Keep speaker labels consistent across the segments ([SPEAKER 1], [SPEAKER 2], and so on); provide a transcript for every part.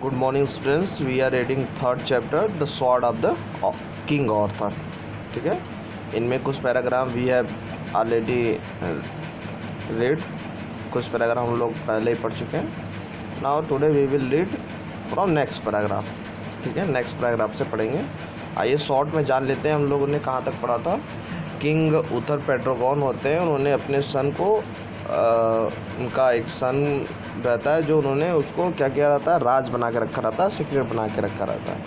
[SPEAKER 1] Good morning students, we are reading third chapter, The Sword of the King Arthur. ठीक है, इनमें कुछ paragraph we have already read, कुछ paragraph हम लोग पहले ही पढ़ चुके हैं. Now today we will read from next paragraph. ठीक है, नेक्स्ट पैराग्राफ से पढ़ेंगे. आइए शॉर्ट में जान लेते हैं हम लोगों ने कहाँ तक पढ़ा था. किंग उथर पेट्रोगॉन होते हैं, उन्होंने अपने सन को उनका एक सन रहता है जो उन्होंने उसको क्या किया रहता है, राज बना के रखा रहता है, सीक्रेट बना के रखा रहता है.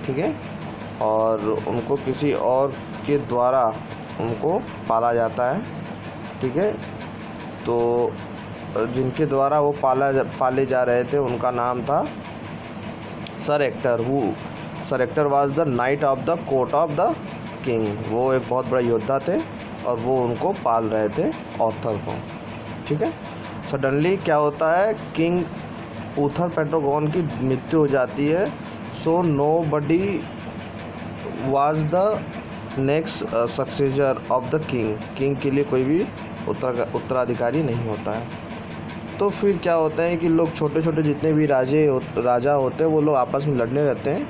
[SPEAKER 1] ठीक है, और उनको किसी और के द्वारा उनको पाला जाता है. ठीक है, तो जिनके द्वारा वो पाले जा रहे थे उनका नाम था sir Ector. Sir actor was the night of the court of the king. वो एक बहुत बड़ा योद्धा थे और वो उनको पाल रहे थे ऑथर को. ठीक है, सडनली क्या होता है, किंग उथर पेट्रोगॉन की मृत्यु हो जाती है. So nobody was the next successor of the king. King के लिए कोई भी उत्तराधिकारी नहीं होता है. तो फिर क्या होता है कि लोग छोटे छोटे जितने भी राजा होते हैं वो लोग आपस में लड़ने रहते हैं.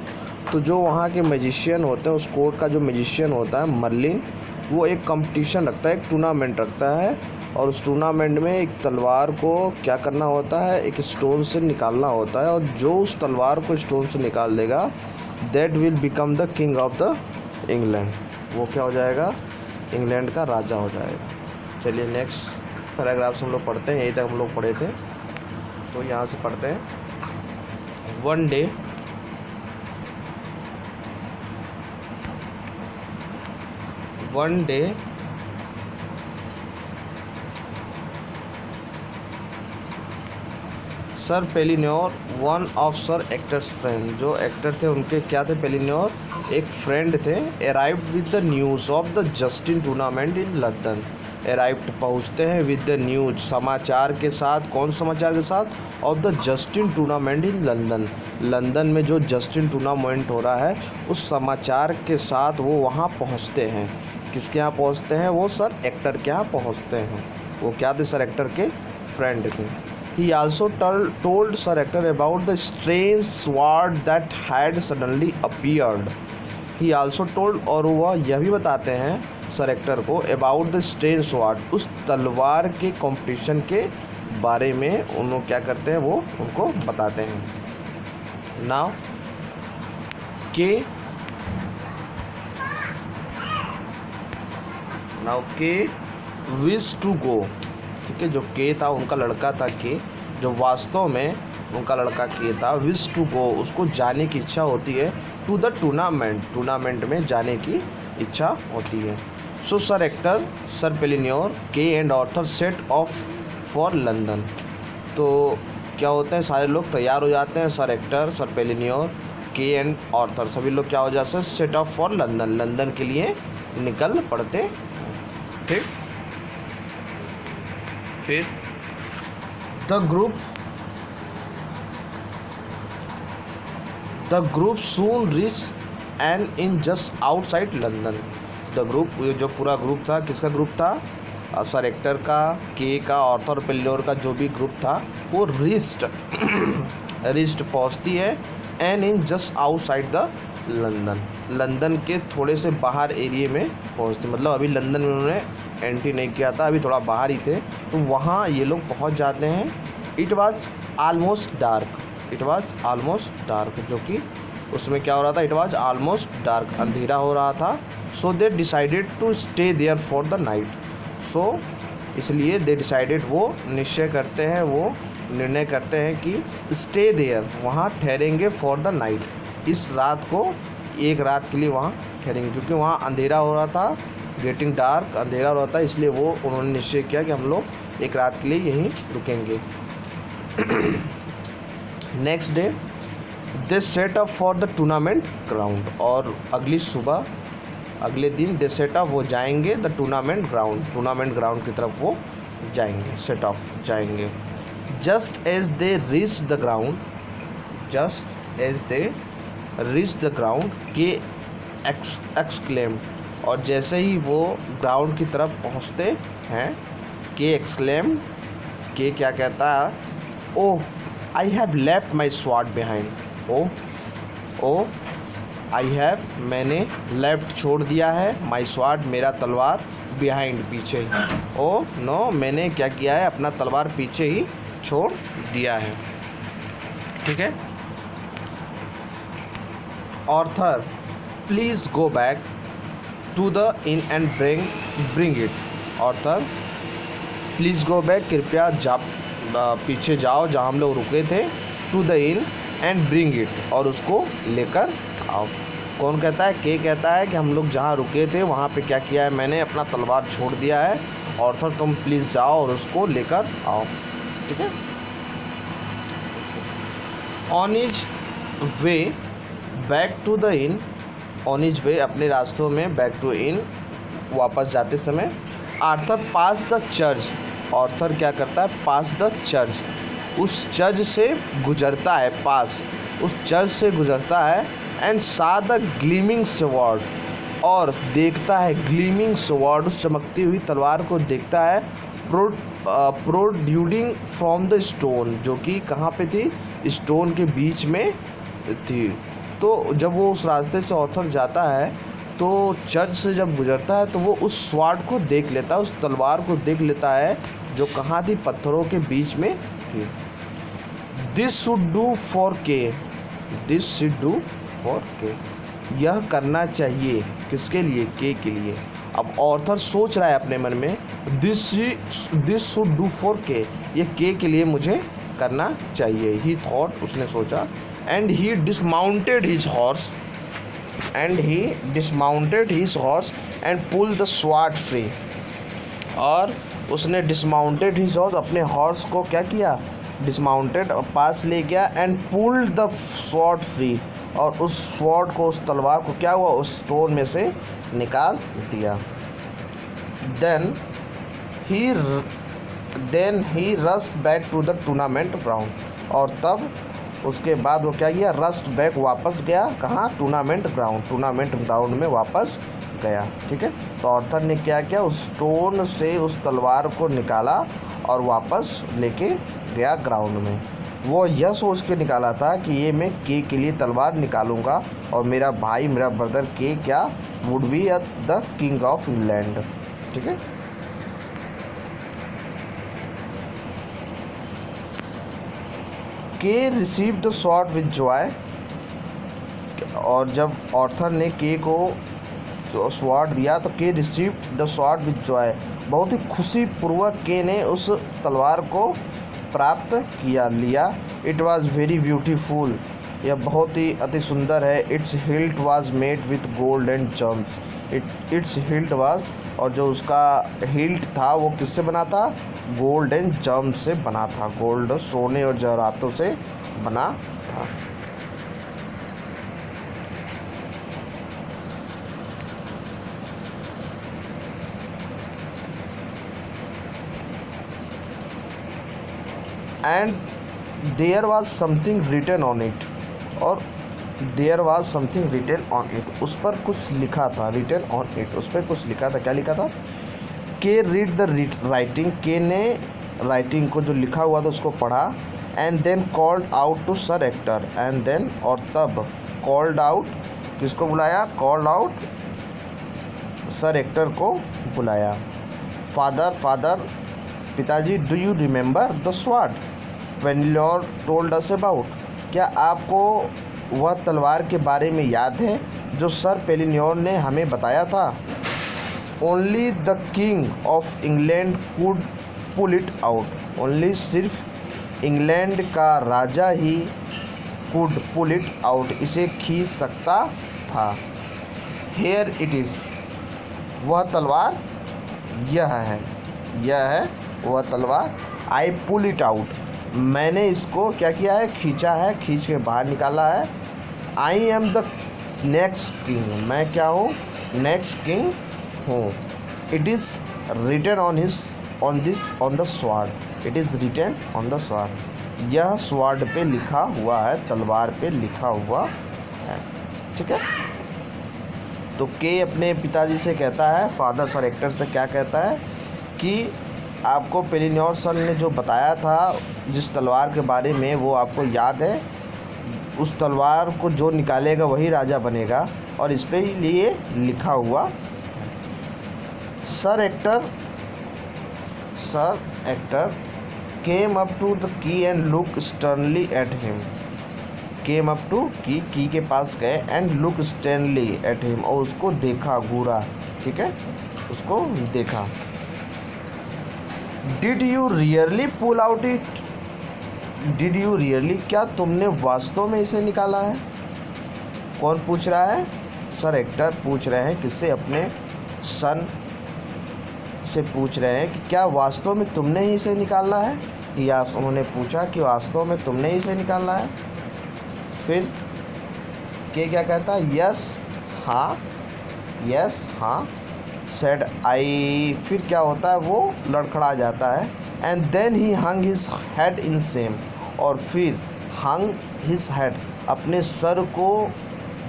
[SPEAKER 1] तो जो वहाँ के मैजिशियन होते हैं, उस कोर्ट का जो मैजिशियन होता है मर्लिन, वो एक कंपटीशन रखता है, एक टूर्नामेंट रखता है. और उस टूर्नामेंट में एक तलवार को क्या करना होता है, एक स्टोन से निकालना होता है. और जो उस तलवार को स्टोन से निकाल देगा that will become the king of the England. वो क्या हो जाएगा, इंग्लैंड का राजा हो जाएगा. चलिए नेक्स्ट पैराग्राफ से हम लोग पढ़ते हैं. यहीं तक हम लोग पढ़े थे, तो यहाँ से पढ़ते हैं. One day sir Pellinore one of sir Ector's friend. जो एक्टर थे उनके क्या थे, पेलिन्योर एक फ्रेंड थे. Arrived with the news of the jousting tournament in London. Arrived पहुँचते हैं विद द न्यूज, समाचार के साथ. कौन समाचार के साथ, of the jousting tournament in London. London में जो जस्टिन टूर्नामेंट हो रहा है उस समाचार के साथ वो वहाँ पहुँचते हैं. किसके यहाँ पहुँचते हैं, वो सर एक्टर के यहाँ पहुँचते हैं. वो क्या थे, सर एक्टर के फ्रेंड थे. He also told Sir Hector about the strange sword that had suddenly appeared. He also told, और वह यह भी बताते हैं सर एक्टर को, about the strange sword, उस तलवार के कंपटीशन के बारे में उन्होंने क्या करते हैं, वो उनको बताते हैं. Now के wish to go. ठीक है, जो के था उनका लड़का था, के जो वास्तव में उनका लड़का के था. विश टू गो, उसको जाने की इच्छा होती है. टू द टूर्नामेंट में जाने की इच्छा होती है. So sir Ector, sir Pellinore, Kay and Arthur set off for London. तो क्या होता है, सारे लोग तैयार हो जाते हैं. Sir Ector, sir Pellinore, Kay and Arthur सभी लोग क्या हो जाते हैं, set off for London, London के लिए निकल पड़ते हैं. ठीक, फिर the group soon reach and in just outside London. The group, जो पूरा ग्रुप था, किसका ग्रुप था, सर एक्टर का, के का, ऑर्थर पेलिन्योर का, जो भी ग्रुप था वो रिस्ट पहुंचती है. And in just outside the London, London के थोड़े से बाहर एरिए में पहुंचती. मतलब अभी लंदन में उन्होंने एंट्री नहीं किया था, अभी थोड़ा बाहर ही थे. तो वहाँ ये लोग पहुँच जाते हैं. इट वाज ऑलमोस्ट डार्क, जो कि उसमें क्या हो रहा था, इट वाज ऑलमोस्ट डार्क, अंधेरा हो रहा था. So they decided to stay there for the night. So इसलिए दे डिसाइडेड, वो निश्चय करते हैं, वो निर्णय करते हैं कि स्टे देयर, वहाँ ठहरेंगे, फॉर द नाइट, इस रात को, एक रात के लिए वहाँ ठहरेंगे. क्योंकि वहाँ अंधेरा हो रहा था, गेटिंग डार्क, अंधेरा हो रहा था, इसलिए वो उन्होंने निश्चय किया कि हम लोग एक रात के लिए यहीं रुकेंगे. Next day they set up for the tournament ground. और अगले दिन दे सेट अप, वो जाएंगे द टूर्नामेंट ग्राउंड की तरफ वो जाएंगे, सेट ऑफ जाएंगे. Just as they reach the ground Kay exclaimed. और जैसे ही वो ग्राउंड की तरफ पहुंचते हैं, के एक्सक्लेम्ड, के क्या कहता है, oh I have left my sword behind. Oh I have, मैंने, लेफ्ट छोड़ दिया है, माई स्वॉर्ड मेरा तलवार, बिहाइंड पीछे ही। ओ नो, मैंने क्या किया है, अपना तलवार पीछे ही छोड़ दिया है। ठीक है। Arthur please go back to the inn and bring it. Arthur please go back, कृपया पीछे जाओ जहाँ हम लोग रुके थे, to the inn and bring it, और उसको लेकर आओ। कौन कहता है? के कहता है कि हम लोग जहाँ रुके थे वहाँ पे क्या किया है मैंने, अपना तलवार छोड़ दिया है। ऑर्थर तुम प्लीज़ जाओ और उसको लेकर आओ। ठीक है। On his way back to the inn, on his way अपने रास्तों में, बैक टू इन वापस जाते समय, Arthur pass the church, Arthur क्या करता है, पास द चर्च, उस चर्च से गुजरता है, पास उस चर्च से गुजरता है, एंड सा द ग्लीमिंग स्वॉर्ड, और देखता है ग्लीमिंग स्वॉर्ड, उस चमकती हुई तलवार को देखता है, प्रोड्यूडिंग फ्रॉम द स्टोन, जो कि कहाँ पे थी, स्टोन के बीच में थी। तो जब वो उस रास्ते से ऑर्थर जाता है तो चर्च से जब गुजरता है तो वो उस स्वॉर्ड को देख लेता है, उस तलवार को देख लेता है जो कहाँ थी, पत्थरों के बीच में थी। दिस शुड डू फॉर के, दिस शुड डू फॉर के, यह करना चाहिए किसके लिए, के लिए। अब ऑर्थर सोच रहा है अपने मन में, दिस शुड डू फॉर के, ये के लिए मुझे करना चाहिए। ही थॉट, उसने सोचा, and he dismounted his horse, and he dismounted his horse and pull the sword free, और उसने डिसमाउंटेड हिज हॉर्स, अपने हॉर्स को क्या किया, डिसमाउंटेड, पास ले गया, and pulled the sword free, और उस स्वॉर्ड को, उस तलवार को क्या हुआ, उस स्टोन में से निकाल दिया। Then he rushed back to the tournament ground, और तब उसके बाद वो क्या किया, रस्ट बैक, वापस गया, कहाँ, टूर्नामेंट ग्राउंड में वापस गया। ठीक है। तो ऑर्थर ने क्या किया, उस स्टोन से उस तलवार को निकाला और वापस लेके गया ग्राउंड में। वो यह सोच के निकाला था कि ये मैं के लिए तलवार निकालूंगा, और मेरा भाई, मेरा ब्रदर के क्या, would be the king of England. ठीक है। के receive the sword with Joy, और जब ऑर्थर ने के को स्वॉर्ड दिया तो के receive the sword with Joy, बहुत ही खुशी पूर्वक के ने उस तलवार को प्राप्त लिया। इट वॉज़ वेरी ब्यूटीफुल, यह बहुत ही अति सुंदर है। It's hilt was made with gold and germs, it's hilt was, और जो उसका हिल्ट था वो किससे बना था, गोल्ड एंड जम्स से बना था, गोल्ड, सोने और जवाहरातों से बना था। And there was something written on it, और there was something written on it, उस पर कुछ लिखा था, रिटन ऑन इट, उस पर कुछ लिखा था। क्या लिखा था, के रीड द राइटिंग, के ने राइटिंग को जो लिखा हुआ था उसको पढ़ा, and then called out to sir Ector, and then, और तब कॉल्ड आउट, किसको बुलाया, कॉल्ड आउट सर एक्टर को बुलाया। फादर, पिताजी, do you remember the sword Pellinore told us about, क्या आपको वह तलवार के बारे में याद है जो सर पेलिन्योर ने हमें बताया था। Only the king of England could pull it out, only सिर्फ इंग्लैंड का राजा ही कुड पुल इट आउट, इसे खींच सकता था। हेयर इट इज़, वह तलवार यह है वह तलवार। आई पुल इट आउट, मैंने इसको क्या किया है, खींचा है, खींच के बाहर निकाला है। I am the next king, मैं क्या हूँ, नेक्स्ट किंग हूँ। It is written on the sword, it is written on the sword, यह स्वॉर्ड पे लिखा हुआ है, तलवार पे लिखा हुआ है। ठीक है। तो के अपने पिताजी से कहता है, फादर सर एक्टर से क्या कहता है कि आपको पेलिन्योर सन ने जो बताया था जिस तलवार के बारे में, वो आपको याद है? उस तलवार को जो निकालेगा वही राजा बनेगा, और इस पे लिए लिखा हुआ। Sir Ector came up to the Kay and look sternly at him. Came up to Kay के पास गए, and look sternly at him, और उसको देखा, घूरा, ठीक है, उसको देखा। Did you really pull out it? Did you really, क्या तुमने वास्तव में इसे निकाला है? कौन पूछ रहा है? सर एक्टर पूछ रहे हैं किससे? अपने सन से पूछ रहे हैं कि क्या वास्तव में तुमने ही इसे निकाला है, या उन्होंने पूछा कि वास्तव में तुमने ही इसे निकाला है। फिर के क्या कहता है? यस हाँ, सेड आई। फिर क्या होता है? वो लड़खड़ा जाता है। And then he hung his head in shame, और फिर हंग हिज हेड, अपने सर को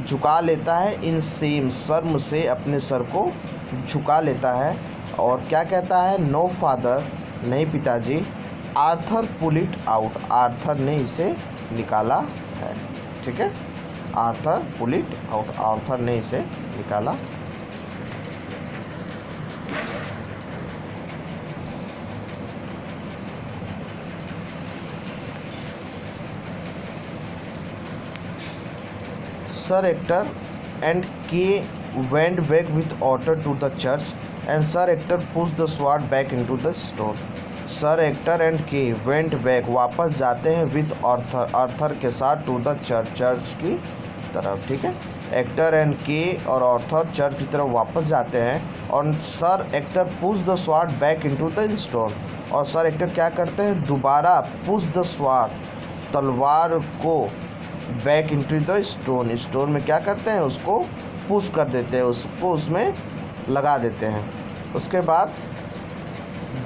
[SPEAKER 1] झुका लेता है, इन सेम, शर्म से अपने सर को झुका लेता है। और क्या कहता है? नो फादर, नहीं पिताजी, Arthur pull it out, Arthur ने इसे निकाला है, ठीक है, Arthur pull it out, Arthur ने इसे निकाला। Sir Hector and Kay went back with Arthur to the church, and Sir Hector pushed the sword back into the stone. Sir Hector and Kay went back, वापस जाते हैं with Arthur, Arthur के साथ, to the church, church की तरफ, ठीक है। Actor and के और आर्थर चर्च की तरफ वापस जाते हैं, और sir actor push the sword back into the stone, और सर एक्टर क्या करते हैं? दोबारा पुश द स्वॉर्ड, तलवार को, back into the stone, stone में क्या करते हैं? उसको पुश कर देते हैं, उसको उसमें लगा देते हैं। उसके बाद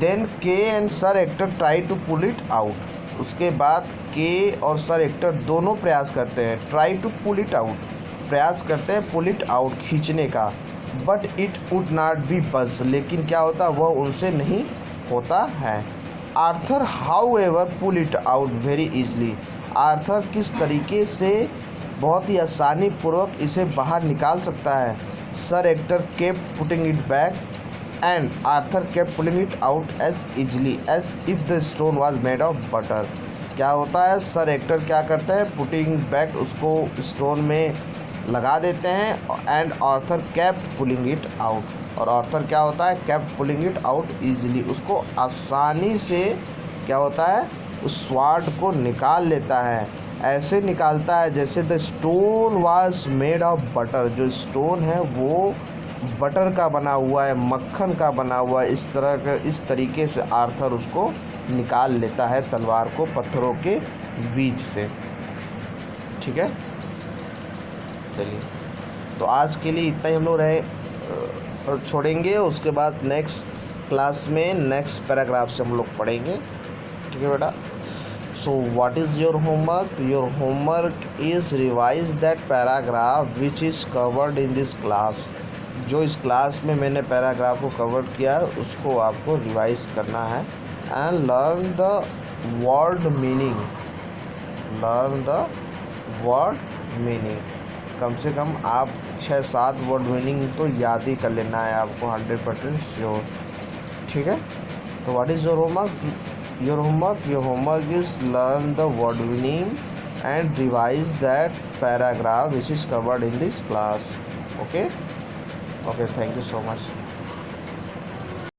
[SPEAKER 1] then Kay and sir Ector try to pull it out, उसके बाद के और सर एक्टर दोनों प्रयास करते हैं, try to pull it out, प्रयास करते हैं पुल इट आउट, खींचने का। But it would not be budge, लेकिन क्या होता? वह उनसे नहीं होता है। Arthur however pull it out very easily, Arthur किस तरीके से बहुत ही आसानी पूर्वक इसे बाहर निकाल सकता है। Sir Ector kept putting it back, and Arthur kept pulling it out as easily as if the stone was made of butter. क्या होता है? सर एक्टर क्या करते हैं? पुटिंग बैक, उसको स्टोन में लगा देते हैं, and Arthur kept pulling it out, और आर्थर क्या होता है? Kept pulling it out easily, उसको आसानी से क्या होता है? उस स्वॉर्ड को निकाल लेता है, ऐसे निकालता है जैसे the stone was made of butter, जो स्टोन है वो बटर का बना हुआ है, मक्खन का बना हुआ है। इस तरीके से आर्थर उसको निकाल लेता है, तलवार को पत्थरों के बीच से, ठीक है। चलिए, तो आज के लिए इतना ही हम लोग छोड़ेंगे, उसके बाद नेक्स्ट क्लास में नेक्स्ट पैराग्राफ से हम लोग पढ़ेंगे, ठीक है बेटा। So what is your homework? Your homework is revise that paragraph which is covered in this class. जो इस क्लास में मैंने पैराग्राफ को कवर किया है उसको आपको रिवाइज करना है, and learn the word meaning. Learn the word meaning. कम से कम आप 6-7 वर्ड मीनिंग तो याद ही कर लेना है आपको, 100% श्योर, ठीक है। तो what is your homework? Your homework is learn the word meaning and revise that paragraph which is covered in this class. Okay, thank you so much.